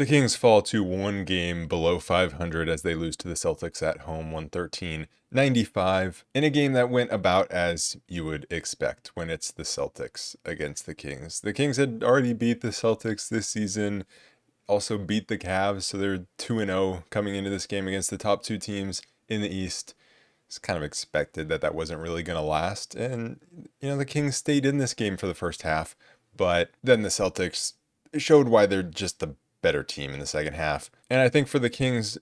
The Kings fall to one game below 500 as they lose to the Celtics at home 113-95 in a game that went about as you would expect when it's the Celtics against the Kings. The Kings had already beat the Celtics this season, also beat the Cavs, so they're 2-0 coming into this game against the top two teams in the East. It's kind of expected that that wasn't really going to last, and the Kings stayed in this game for the first half, but then the Celtics showed why they're just the better team in the second half. And I think for the Kings,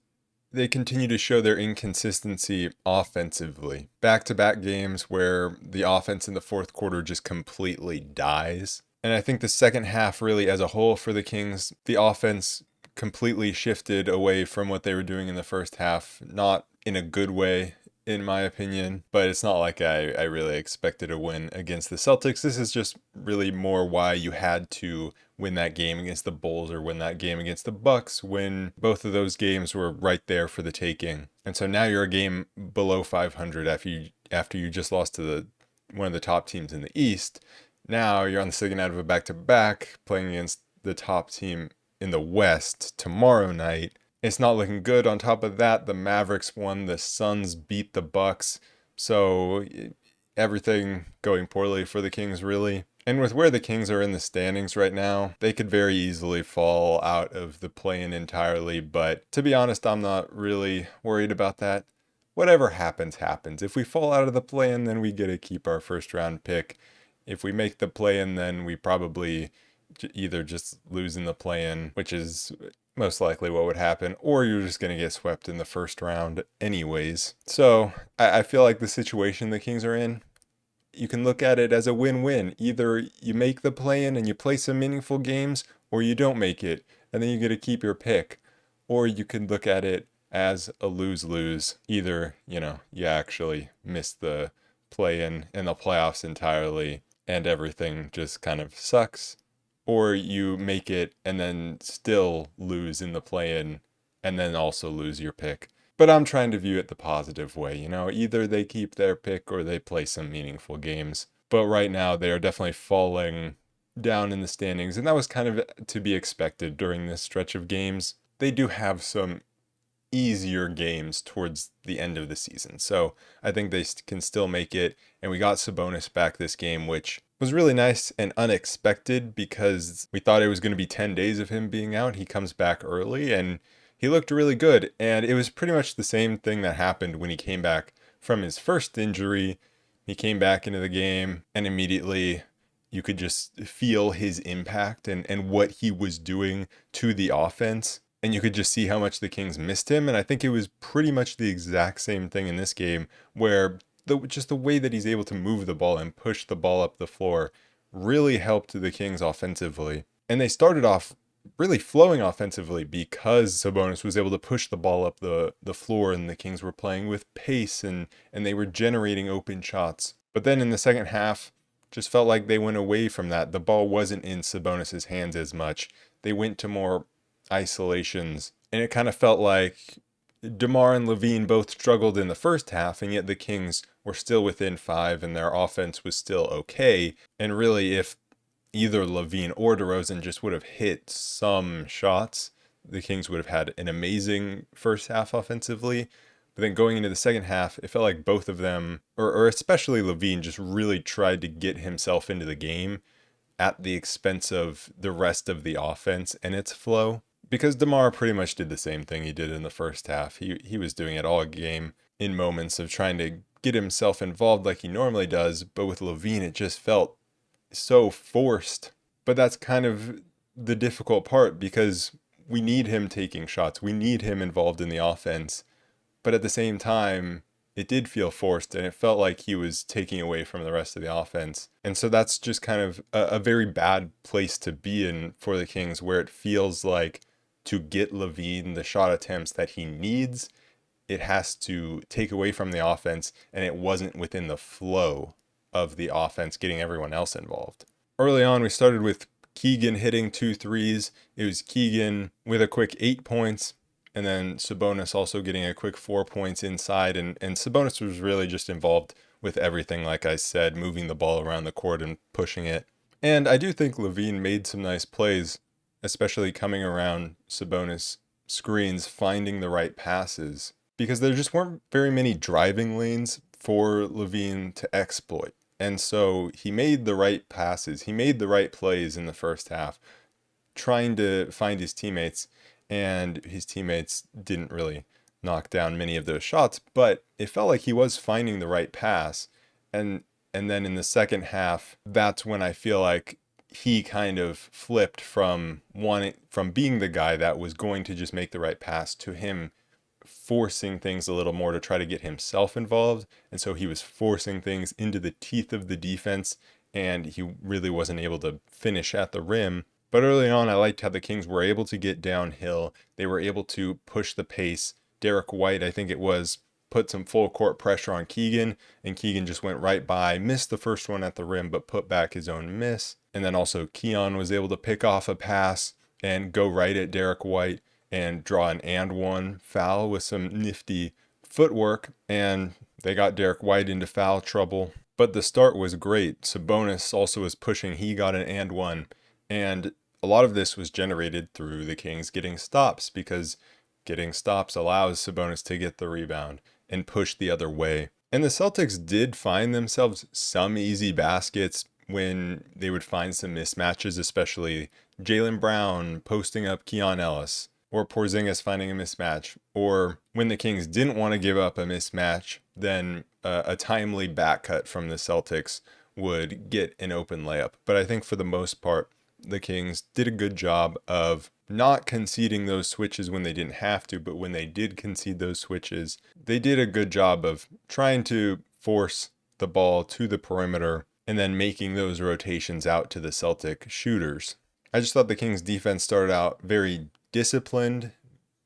they continue to show their inconsistency offensively. Back-to-back games where the offense in the fourth quarter just completely dies. And I think the second half really as a whole for the Kings, the offense completely shifted away from what they were doing in the first half. Not in a good way, in my opinion, but it's not like I really expected a win against the Celtics. This is just really more why you had to win that game against the Bulls or win that game against the Bucks when both of those games were right there for the taking. And so now you're a game below 500 after you just lost to one of the top teams in the East. Now you're on the second out of a back-to-back playing against the top team in the West tomorrow night. It's not looking good. On top of that, the Mavericks won, the Suns beat the Bucks. So everything going poorly for the Kings, really. And with where the Kings are in the standings right now, they could very easily fall out of the play-in entirely. But to be honest, I'm not really worried about that. Whatever happens, happens. If we fall out of the play-in, then we get to keep our first-round pick. If we make the play-in, then we probably either just lose in the play-in, which is most likely what would happen, or you're just going to get swept in the first round anyways. So I feel like the situation the Kings are in, you can look at it as a win-win. Either you make the play-in and you play some meaningful games, or you don't make it, and then you get to keep your pick. Or you can look at it as a lose-lose. Either, you actually miss the play-in and the playoffs entirely, and everything just kind of sucks. Or you make it and then still lose in the play-in and then also lose your pick. But I'm trying to view it the positive way, either they keep their pick or they play some meaningful games. But right now they are definitely falling down in the standings, and that was kind of to be expected during this stretch of games. They do have some easier games towards the end of the season, so I think they can still make it. And we got Sabonis back this game, which was really nice and unexpected because we thought it was going to be 10 days of him being out. He comes back early and he looked really good. And it was pretty much the same thing that happened when he came back from his first injury. He came back into the game and immediately you could just feel his impact and what he was doing to the offense. And you could just see how much the Kings missed him. And I think it was pretty much the exact same thing in this game where just the way that he's able to move the ball and push the ball up the floor really helped the Kings offensively. And they started off really flowing offensively because Sabonis was able to push the ball up the floor, and the Kings were playing with pace and they were generating open shots. But then in the second half, just felt like they went away from that. The ball wasn't in Sabonis' hands as much. They went to more isolations, and it kind of felt like DeMar and LaVine both struggled in the first half, and yet the Kings were still within 5 and their offense was still okay. And really, if either LaVine or DeRozan just would have hit some shots, the Kings would have had an amazing first half offensively. But then going into the second half, it felt like both of them, or especially LaVine, just really tried to get himself into the game at the expense of the rest of the offense and its flow. Because DeMar pretty much did the same thing he did in the first half. He was doing it all game in moments of trying to get himself involved like he normally does. But with LaVine, it just felt so forced. But that's kind of the difficult part because we need him taking shots. We need him involved in the offense. But at the same time, it did feel forced, and it felt like he was taking away from the rest of the offense. And so that's just kind of a very bad place to be in for the Kings, where it feels like to get LaVine the shot attempts that he needs, it has to take away from the offense, and it wasn't within the flow of the offense getting everyone else involved. Early on, we started with Keegan hitting 2 threes. It was Keegan with a quick 8 points, and then Sabonis also getting a quick 4 points inside, and Sabonis was really just involved with everything, like I said, moving the ball around the court and pushing it. And I do think LaVine made some nice plays especially coming around Sabonis screens, finding the right passes, because there just weren't very many driving lanes for LaVine to exploit. And so he made the right passes, he made the right plays in the first half, trying to find his teammates, and his teammates didn't really knock down many of those shots, but it felt like he was finding the right pass. And then in the second half, that's when I feel like he kind of flipped from being the guy that was going to just make the right pass to him forcing things a little more to try to get himself involved. And so he was forcing things into the teeth of the defense, and he really wasn't able to finish at the rim. But early on, I liked how the Kings were able to get downhill. They were able to push the pace. Derek White, I think it was, put some full court pressure on Keegan, and Keegan just went right by, missed the first one at the rim, but put back his own miss. And then also Keon was able to pick off a pass and go right at Derek White and draw an and one foul with some nifty footwork, and they got Derek White into foul trouble. But the start was great. Sabonis also was pushing. He got an and one. And a lot of this was generated through the Kings getting stops, because getting stops allows Sabonis to get the rebound and push the other way. And the Celtics did find themselves some easy baskets when they would find some mismatches, especially Jaylen Brown posting up Keon Ellis, or Porzingis finding a mismatch, or when the Kings didn't want to give up a mismatch, then a timely back cut from the Celtics would get an open layup. But I think for the most part, the Kings did a good job of not conceding those switches when they didn't have to, but when they did concede those switches, they did a good job of trying to force the ball to the perimeter and then making those rotations out to the Celtic shooters. I just thought the Kings defense started out very disciplined,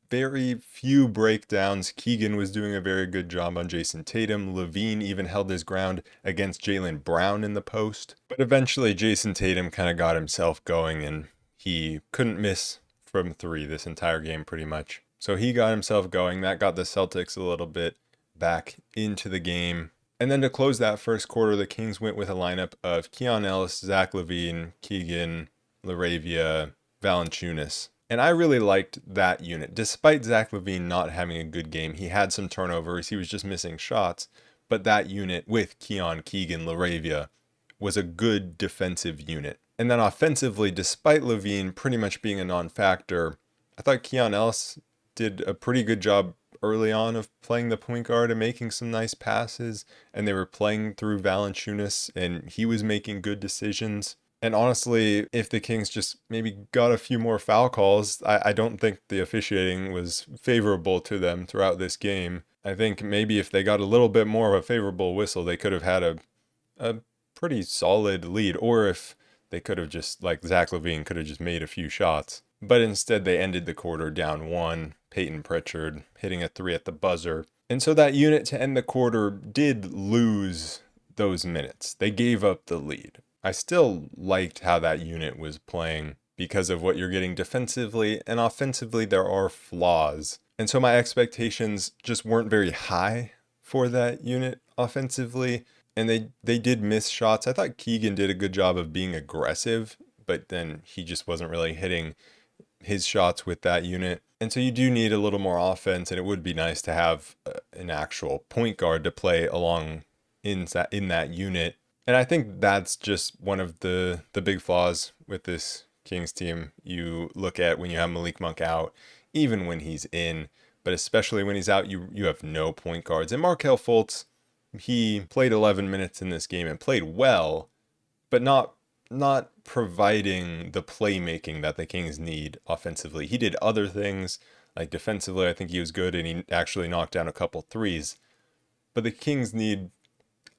very few breakdowns. Keegan was doing a very good job on Jason Tatum. LaVine even held his ground against Jaylen Brown in the post. But eventually Jason Tatum kind of got himself going, and he couldn't miss from three this entire game pretty much. So he got himself going. That got the Celtics a little bit back into the game. And then to close that first quarter, the Kings went with a lineup of Keon Ellis, Zach LaVine, Keegan, LaRavia, Valanciunas. And I really liked that unit. Despite Zach LaVine not having a good game, he had some turnovers, he was just missing shots. But that unit with Keon, Keegan, LaRavia was a good defensive unit. And then offensively, despite LaVine pretty much being a non-factor, I thought Keon Ellis did a pretty good job early on of playing the point guard and making some nice passes. And they were playing through Valanciunas, and he was making good decisions. And honestly, if the Kings just maybe got a few more foul calls, I don't think the officiating was favorable to them throughout this game. I think maybe if they got a little bit more of a favorable whistle, they could have had a pretty solid lead. Or if they could have just, like Zach LaVine, could have just made a few shots. But instead, they ended the quarter down one. Peyton Pritchard hitting a three at the buzzer. And so that unit to end the quarter did lose those minutes. They gave up the lead. I still liked how that unit was playing because of what you're getting defensively, and offensively there are flaws. And so my expectations just weren't very high for that unit offensively, and they did miss shots. I thought Keegan did a good job of being aggressive, but then he just wasn't really hitting his shots with that unit. And so you do need a little more offense, and it would be nice to have an actual point guard to play along in that unit. And I think that's just one of the big flaws with this Kings team. You look at when you have Malik Monk out, even when he's in, but especially when he's out, you have no point guards. And Markelle Fultz, he played 11 minutes in this game and played well, but not providing the playmaking that the Kings need offensively. He did other things, like defensively, I think he was good, and he actually knocked down a couple threes. But the Kings need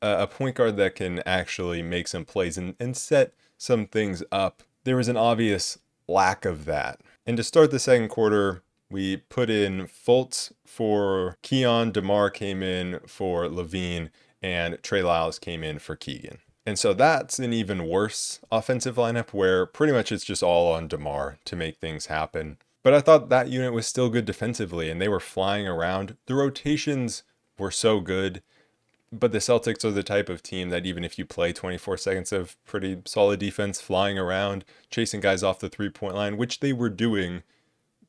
a point guard that can actually make some plays and set some things up. There was an obvious lack of that. And to start the second quarter, we put in Fultz for Keon, DeMar came in for LaVine, and Trey Lyles came in for Keegan. And so that's an even worse offensive lineup where pretty much it's just all on DeMar to make things happen. But I thought that unit was still good defensively, and they were flying around. The rotations were so good. But the Celtics are the type of team that even if you play 24 seconds of pretty solid defense, flying around, chasing guys off the three-point line, which they were doing,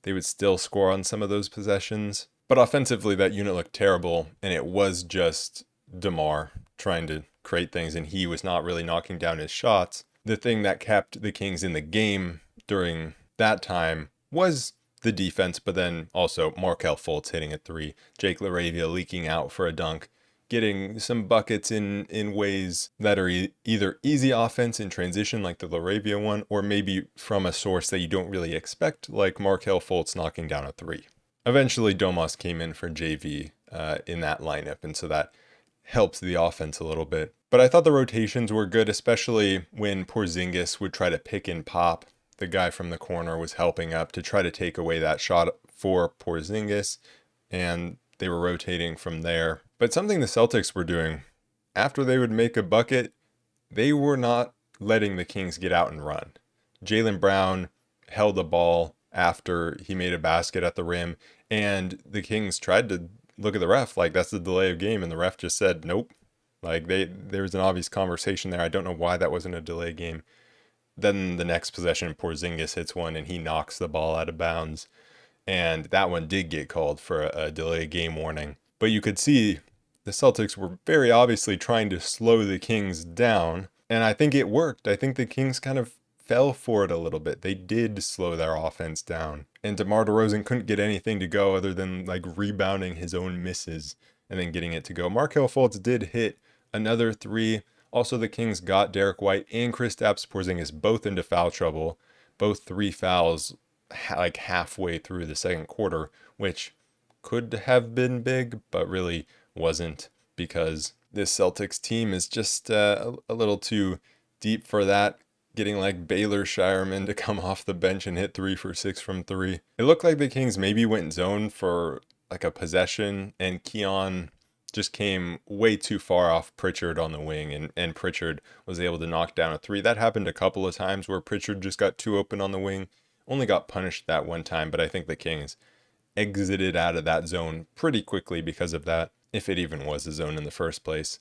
they would still score on some of those possessions. But offensively, that unit looked terrible, and it was just DeMar trying to create things, and he was not really knocking down his shots. The thing that kept the Kings in the game during that time was the defense, but then also Markelle Fultz hitting a three, Jake LaRavia leaking out for a dunk, getting some buckets in ways that are either easy offense in transition like the LaRavia one, or maybe from a source that you don't really expect, like Markelle Fultz knocking down a three. Eventually, Domas came in for JV in that lineup, and so that helped the offense a little bit. But I thought the rotations were good, especially when Porzingis would try to pick and pop. The guy from the corner was helping up to try to take away that shot for Porzingis, and they were rotating from there. But something the Celtics were doing, after they would make a bucket, they were not letting the Kings get out and run. Jaylen Brown held the ball after he made a basket at the rim, and the Kings tried to look at the ref like that's the delay of game, and the ref just said nope. Like there was an obvious conversation there. I don't know why that wasn't a delay game. Then the next possession, Porzingis hits one and he knocks the ball out of bounds, and that one did get called for a delay game warning. But you could see the Celtics were very obviously trying to slow the Kings down, and I think it worked. I think the Kings kind of fell for it a little bit. They did slow their offense down, and DeMar DeRozan couldn't get anything to go other than like rebounding his own misses and then getting it to go. Markelle Fultz did hit another three. Also, the Kings got Derek White and Kristaps Porzingis both into foul trouble, both 3 fouls like halfway through the second quarter, which could have been big, but really wasn't, because this Celtics team is just a little too deep for that. Getting like Baylor Shireman to come off the bench and hit 3 for 6 from 3. It looked like the Kings maybe went zone for like a possession, and Keon just came way too far off Pritchard on the wing, and Pritchard was able to knock down a 3. That happened a couple of times where Pritchard just got too open on the wing. Only got punished that one time, but I think the Kings exited out of that zone pretty quickly because of that, if it even was a zone in the first place.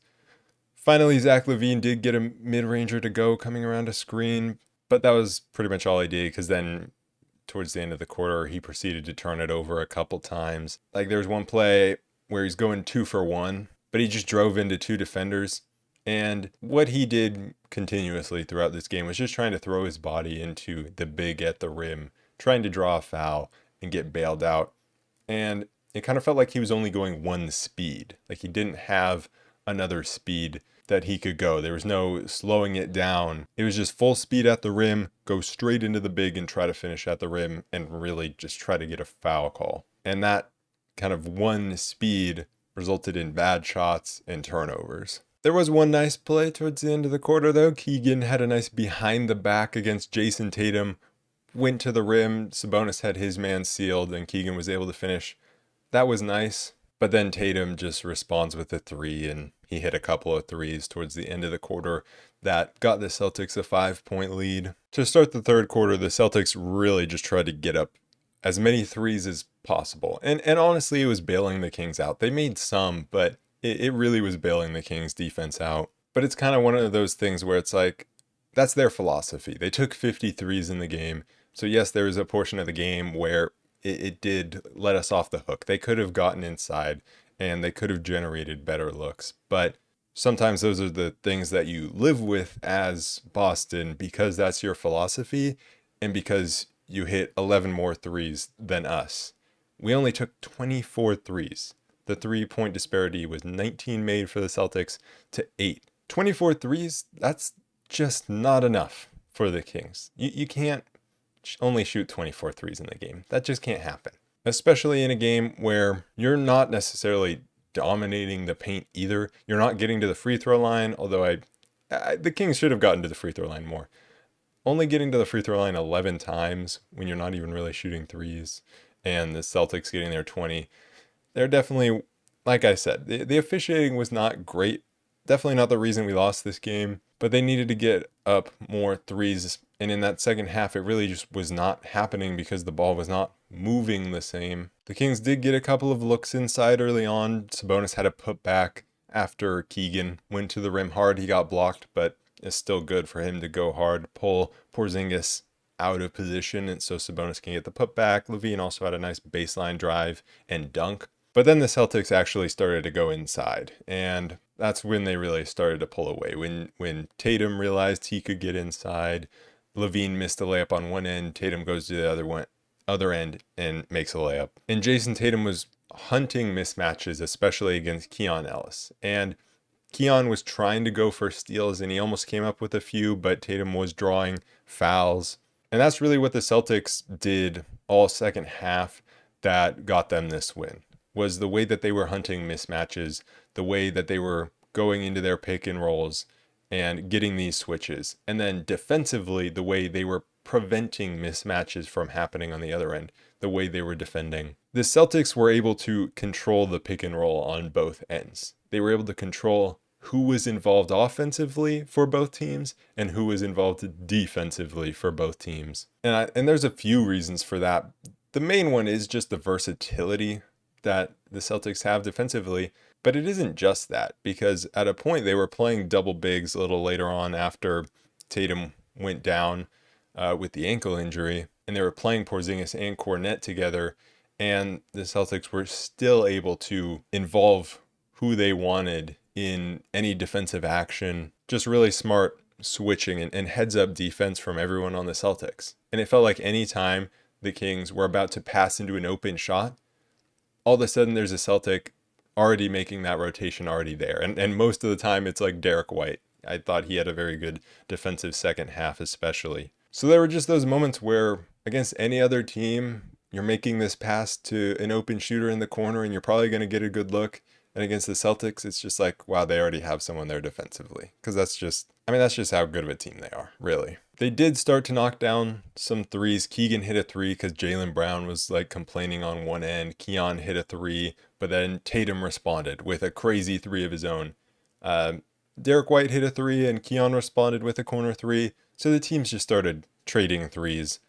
Finally, Zach LaVine did get a mid-ranger to go coming around a screen, but that was pretty much all he did, because then towards the end of the quarter, he proceeded to turn it over a couple times. Like there was one play where he's going 2 for 1, but he just drove into 2 defenders. And what he did continuously throughout this game was just trying to throw his body into the big at the rim, trying to draw a foul and get bailed out. And it kind of felt like he was only going one speed. Like he didn't have another speed that he could go. There was no slowing it down. It was just full speed at the rim, go straight into the big and try to finish at the rim and really just try to get a foul call. And that kind of one speed resulted in bad shots and turnovers. There was one nice play towards the end of the quarter though. Keegan had a nice behind the back against Jason Tatum, went to the rim, Sabonis had his man sealed, and Keegan was able to finish. That was nice. But then Tatum just responds with a 3, and he hit a couple of 3s towards the end of the quarter that got the Celtics a 5-point lead. To start the third quarter, the Celtics really just tried to get up as many 3s as possible. And honestly, it was bailing the Kings out. They made some, but it really was bailing the Kings defense out. But it's kind of one of those things where it's like, that's their philosophy. They took 53s in the game. So yes, there was a portion of the game where it did let us off the hook. They could have gotten inside and they could have generated better looks. But sometimes those are the things that you live with as Boston, because that's your philosophy and because you hit 11 more 3s than us. We only took 24 3s. The 3-point disparity was 19 made for the Celtics to 8. 24 3s, that's just not enough for the Kings. You can't only shoot 24 3s in the game. That just can't happen. Especially in a game where you're not necessarily dominating the paint either. You're not getting to the free throw line, although the Kings should have gotten to the free throw line more. Only getting to the free throw line 11 times when you're not even really shooting 3s, and the Celtics getting there 20. They're definitely, like I said, the officiating was not great. Definitely not the reason we lost this game, but they needed to get up more 3s. And in that second half, it really just was not happening because the ball was not moving the same. The Kings did get a couple of looks inside early on. Sabonis had a put back after Keegan went to the rim hard. He got blocked, but it's still good for him to go hard, pull Porzingis out of position, and so Sabonis can get the putback. LaVine also had a nice baseline drive and dunk. But then the Celtics actually started to go inside, and that's when they really started to pull away. When Tatum realized he could get inside, LaVine missed a layup on one end, Tatum goes to the other end and makes a layup. And Jason Tatum was hunting mismatches, especially against Keon Ellis. And Keon was trying to go for steals, and he almost came up with a few, but Tatum was drawing fouls. And that's really what the Celtics did all second half that got them this win, was the way that they were hunting mismatches, the way that they were going into their pick and rolls and getting these switches. And then defensively, the way they were preventing mismatches from happening on the other end, the way they were defending. The Celtics were able to control the pick and roll on both ends. They were able to control who was involved offensively for both teams and who was involved defensively for both teams. And there's a few reasons for that. The main one is just the versatility that the Celtics have defensively, but it isn't just that, because at a point they were playing double bigs a little later on after Tatum went down with the ankle injury, and they were playing Porzingis and Kornet together, and the Celtics were still able to involve who they wanted in any defensive action. Just really smart switching and heads-up defense from everyone on the Celtics. And it felt like any time the Kings were about to pass into an open shot, all of a sudden there's a Celtic already making that rotation already there. And most of the time it's like Derek White. I thought he had a very good defensive second half especially. So there were just those moments where against any other team, you're making this pass to an open shooter in the corner and you're probably going to get a good look. And against the Celtics, it's just like, wow, they already have someone there defensively. Because that's just how good of a team they are, really. They did start to knock down some threes. Keegan hit a three because Jaylen Brown was like complaining on one end. Keon hit a three, but then Tatum responded with a crazy three of his own. Derek White hit a three and Keon responded with a corner three. So the teams just started trading threes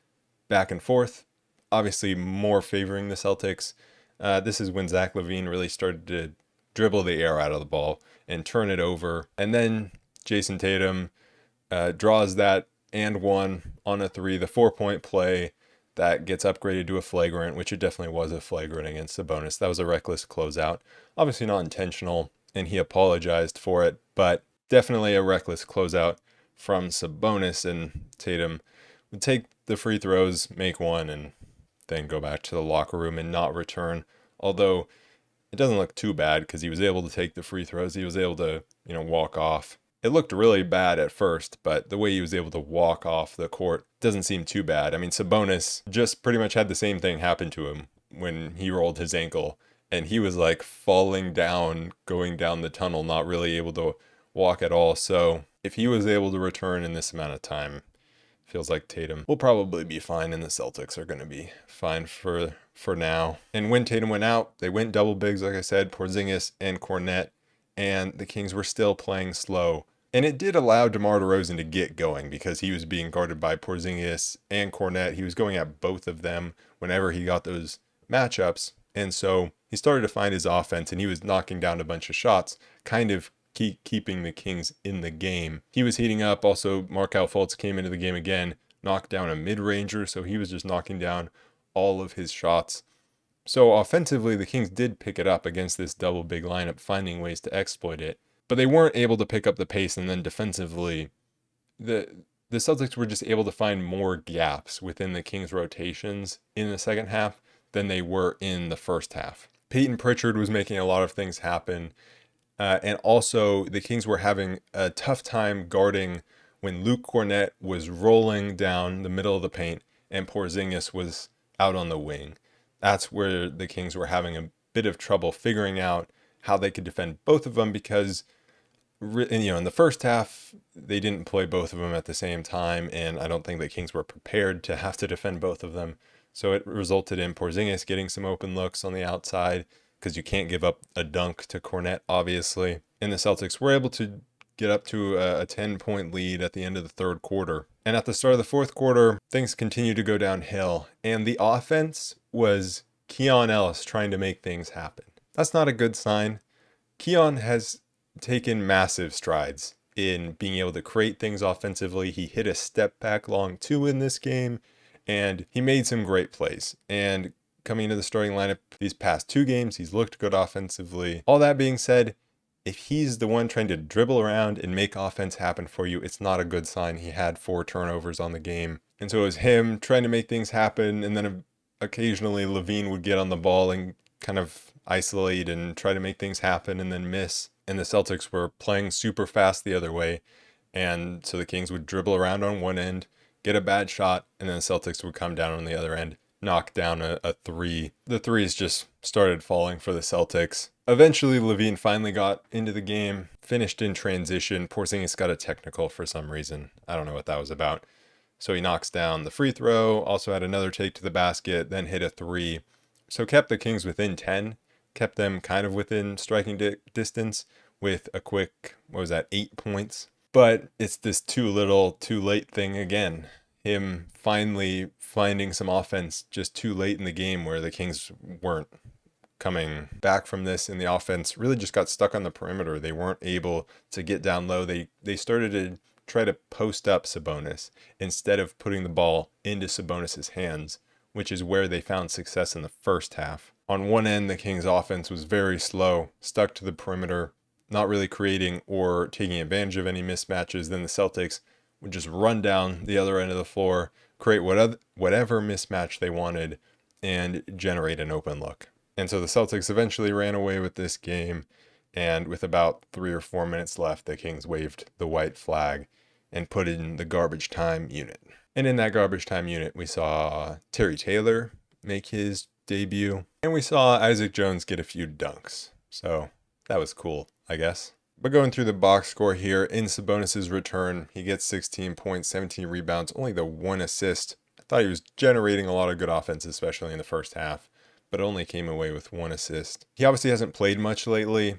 back and forth, obviously more favoring the Celtics. This is when Zach LaVine really started to dribble the air out of the ball and turn it over. And then Jason Tatum draws that and one on a three, the 4-point play that gets upgraded to a flagrant, which it definitely was a flagrant against Sabonis. That was a reckless closeout. Obviously not intentional, and he apologized for it, but definitely a reckless closeout from Sabonis, and Tatum would take the free throws, make one, and then go back to the locker room and not return. Although it doesn't look too bad because he was able to take the free throws. He was able to, walk off. It looked really bad at first, but the way he was able to walk off the court doesn't seem too bad. I mean, Sabonis just pretty much had the same thing happen to him when he rolled his ankle, and he was like falling down, going down the tunnel, not really able to walk at all. So if he was able to return in this amount of time, feels like Tatum will probably be fine, and the Celtics are going to be fine for now. And when Tatum went out, they went double bigs, like I said, Porzingis and Kornet, and the Kings were still playing slow. And it did allow DeMar DeRozan to get going because he was being guarded by Porzingis and Kornet. He was going at both of them whenever he got those matchups. And so he started to find his offense, and he was knocking down a bunch of shots, kind of keeping the Kings in the game. He was heating up. Also, Markelle Fultz came into the game again, knocked down a mid-ranger, so he was just knocking down all of his shots. So offensively, the Kings did pick it up against this double big lineup, finding ways to exploit it. But they weren't able to pick up the pace, and then defensively, the Celtics were just able to find more gaps within the Kings' rotations in the second half than they were in the first half. Peyton Pritchard was making a lot of things happen, and also the Kings were having a tough time guarding when Luke Kornet was rolling down the middle of the paint and Porzingis was out on the wing. That's where the Kings were having a bit of trouble figuring out how they could defend both of them, because in the first half they didn't play both of them at the same time, and I don't think the Kings were prepared to have to defend both of them. So it resulted in Porzingis getting some open looks on the outside, because you can't give up a dunk to Kornet, obviously. And the Celtics were able to get up to a 10-point lead at the end of the third quarter. And at the start of the fourth quarter, things continued to go downhill, and the offense was Keon Ellis trying to make things happen. That's not a good sign. Keon has taken massive strides in being able to create things offensively. He hit a step back long 2 in this game, and he made some great plays. And coming into the starting lineup these past 2 games, he's looked good offensively. All that being said, if he's the one trying to dribble around and make offense happen for you, it's not a good sign. He had 4 turnovers on the game. And so it was him trying to make things happen, and then occasionally LaVine would get on the ball and kind of isolate and try to make things happen and then miss. And the Celtics were playing super fast the other way. And so the Kings would dribble around on one end, get a bad shot, and then the Celtics would come down on the other end, knock down a 3. The threes just started falling for the Celtics. Eventually, LaVine finally got into the game, finished in transition. Porzingis got a technical for some reason. I don't know what that was about. So he knocks down the free throw, also had another take to the basket, then hit a 3. So kept the Kings within 10, kept them kind of within striking distance with a quick, 8 points. But it's this too little, too late thing again. Him finally finding some offense just too late in the game where the Kings weren't coming back from this, and the offense really just got stuck on the perimeter. They weren't able to get down low. They started to try to post up Sabonis instead of putting the ball into Sabonis's hands, which is where they found success in the first half. On one end, the Kings offense was very slow, stuck to the perimeter, not really creating or taking advantage of any mismatches. Then the Celtics would just run down the other end of the floor, create whatever mismatch they wanted, and generate an open look. And so the Celtics eventually ran away with this game, and with about 3 or 4 minutes left, the Kings waved the white flag and put in the garbage time unit. And in that garbage time unit, we saw Terry Taylor make his debut, and we saw Isaac Jones get a few dunks. So that was cool, I guess. But going through the box score here, in Sabonis' return, he gets 16 points, 17 rebounds, only the 1 assist. I thought he was generating a lot of good offense, especially in the first half, but only came away with 1 assist. He obviously hasn't played much lately.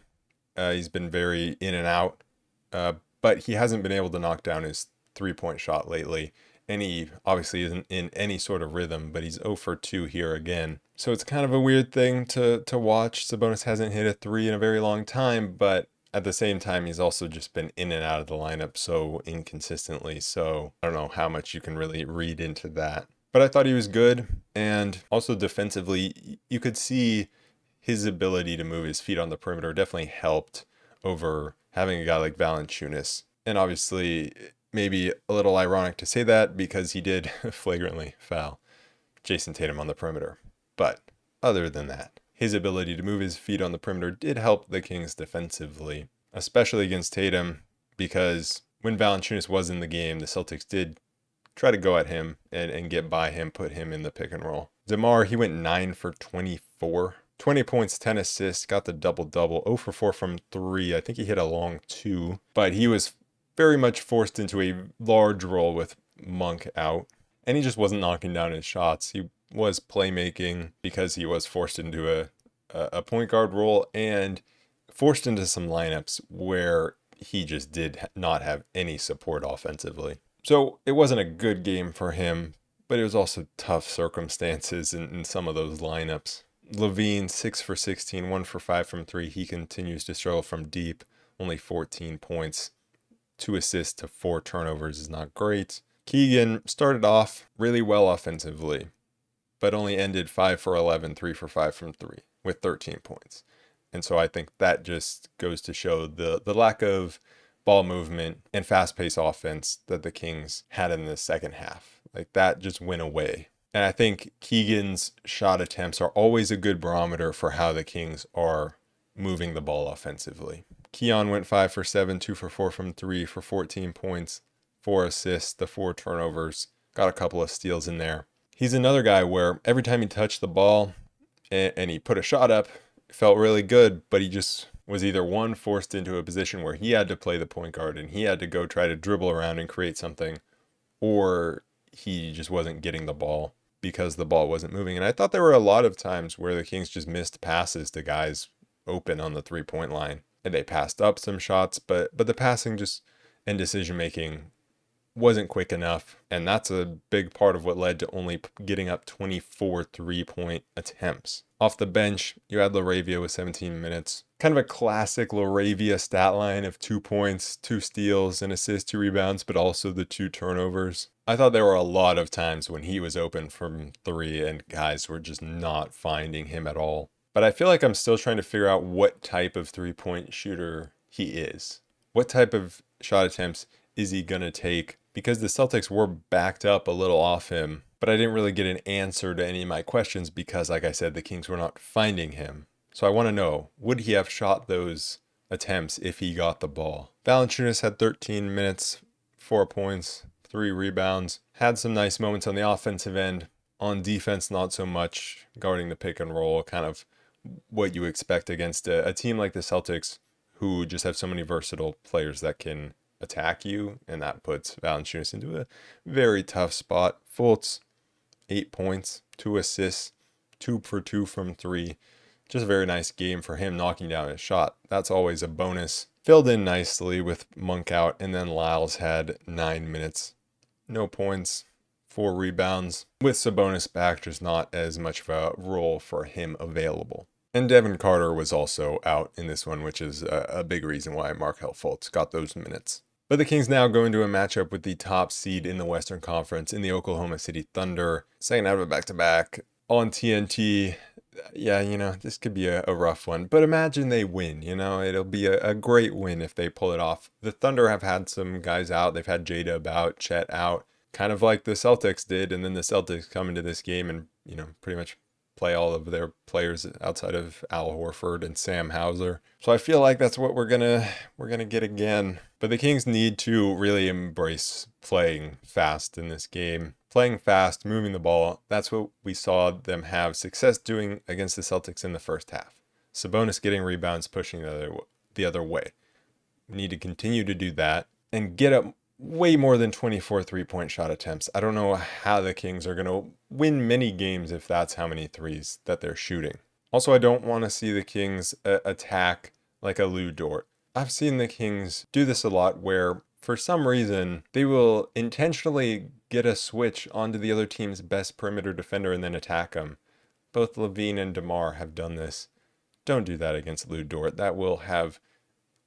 He's been very in and out, but he hasn't been able to knock down his 3-point shot lately. And he obviously isn't in any sort of rhythm, but he's 0 for 2 here again. So it's kind of a weird thing to watch. Sabonis hasn't hit a 3 in a very long time, but at the same time, he's also just been in and out of the lineup so inconsistently. So I don't know how much you can really read into that. But I thought he was good. And also defensively, you could see his ability to move his feet on the perimeter definitely helped over having a guy like Valanciunas. And obviously, maybe a little ironic to say that because he did flagrantly foul Jason Tatum on the perimeter. But other than that, his ability to move his feet on the perimeter did help the Kings defensively, especially against Tatum, because when Valanciunas was in the game, the Celtics did try to go at him and get by him, put him in the pick and roll. DeMar, he went 9 for 24. 20 points, 10 assists, got the double-double, 0 for 4 from 3. I think he hit a long 2, but he was very much forced into a large role with Monk out, and he just wasn't knocking down his shots. He was playmaking because he was forced into a point guard role and forced into some lineups where he just did not have any support offensively. So it wasn't a good game for him, but it was also tough circumstances in some of those lineups. LaVine, 6 for 16, 1 for 5 from 3. He continues to struggle from deep, only 14 points. 2 assists to 4 turnovers is not great. Keegan started off really well offensively, but only ended 5 for 11, 3 for 5 from 3 with 13 points. And so I think that just goes to show the lack of ball movement and fast-paced offense that the Kings had in the second half. Like that just went away. And I think Keegan's shot attempts are always a good barometer for how the Kings are moving the ball offensively. Keon went 5 for 7, 2 for 4 from 3 for 14 points, 4 assists, the 4 turnovers, got a couple of steals in there. He's another guy where every time he touched the ball and he put a shot up, it felt really good, but he just was either forced into a position where he had to play the point guard and he had to go try to dribble around and create something, or he just wasn't getting the ball because the ball wasn't moving. And I thought there were a lot of times where the Kings just missed passes to guys open on the 3-point line. And they passed up some shots, but the passing just and decision making wasn't quick enough. And that's a big part of what led to only getting up 24 3-point attempts. Off the bench, you had Laravia with 17 minutes. Kind of a classic Laravia stat line of 2 points, 2 steals, an assist, 2 rebounds, but also the 2 turnovers. I thought there were a lot of times when he was open from 3 and guys were just not finding him at all. But I feel like I'm still trying to figure out what type of 3-point shooter he is. What type of shot attempts is he going to take? Because the Celtics were backed up a little off him, but I didn't really get an answer to any of my questions because, like I said, the Kings were not finding him. So I want to know, would he have shot those attempts if he got the ball? Valanciunas had 13 minutes, 4 points, 3 rebounds, had some nice moments on the offensive end. On defense, not so much, guarding the pick and roll, kind of what you expect against a team like the Celtics, who just have so many versatile players that can attack you, and that puts Valanciunas into a very tough spot. Fultz, 8 points, 2 assists, 2 for 2 from 3. Just a very nice game for him, knocking down his shot. That's always a bonus. Filled in nicely with Monk out, and then Lyles had 9 minutes. No points, 4 rebounds. With Sabonis back, just not as much of a role for him available. And Devin Carter was also out in this one, which is a big reason why Markelle Fultz got those minutes. But the Kings now go into a matchup with the top seed in the Western Conference in the Oklahoma City Thunder. Second out of a back-to-back on TNT. Yeah, this could be a rough one. But imagine they win, It'll be a great win if they pull it off. The Thunder have had some guys out. They've had Jada out, Chet out, kind of like the Celtics did. And then the Celtics come into this game and, pretty much play all of their players outside of Al Horford and Sam Hauser. So I feel like that's what we're gonna get again. But the Kings need to really embrace playing fast in this game. Playing fast, moving the ball. That's what we saw them have success doing against the Celtics in the first half. Sabonis getting rebounds, pushing the other way. We need to continue to do that and get up way more than 24 3-point shot attempts. I don't know how the Kings are going to win many games if that's how many threes that they're shooting. Also, I don't want to see the Kings attack like a Lou Dort. I've seen the Kings do this a lot where, for some reason, they will intentionally get a switch onto the other team's best perimeter defender and then attack them. Both Levine and DeMar have done this. Don't do that against Lou Dort. That will have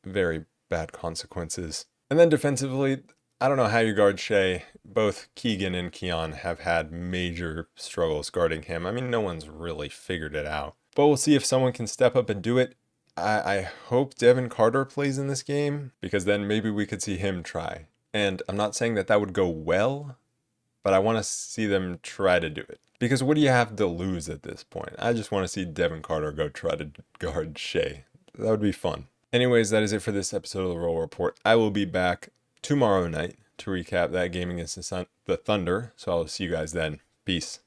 very bad consequences. And then defensively, I don't know how you guard Shea. Both Keegan and Keon have had major struggles guarding him. I mean, no one's really figured it out. But we'll see if someone can step up and do it. I hope Devin Carter plays in this game, because then maybe we could see him try. And I'm not saying that would go well, but I want to see them try to do it. Because what do you have to lose at this point? I just want to see Devin Carter go try to guard Shea. That would be fun. Anyways, that is it for this episode of the Roll Report. I will be back tomorrow night to recap that game against the Thunder. So I'll see you guys then. Peace.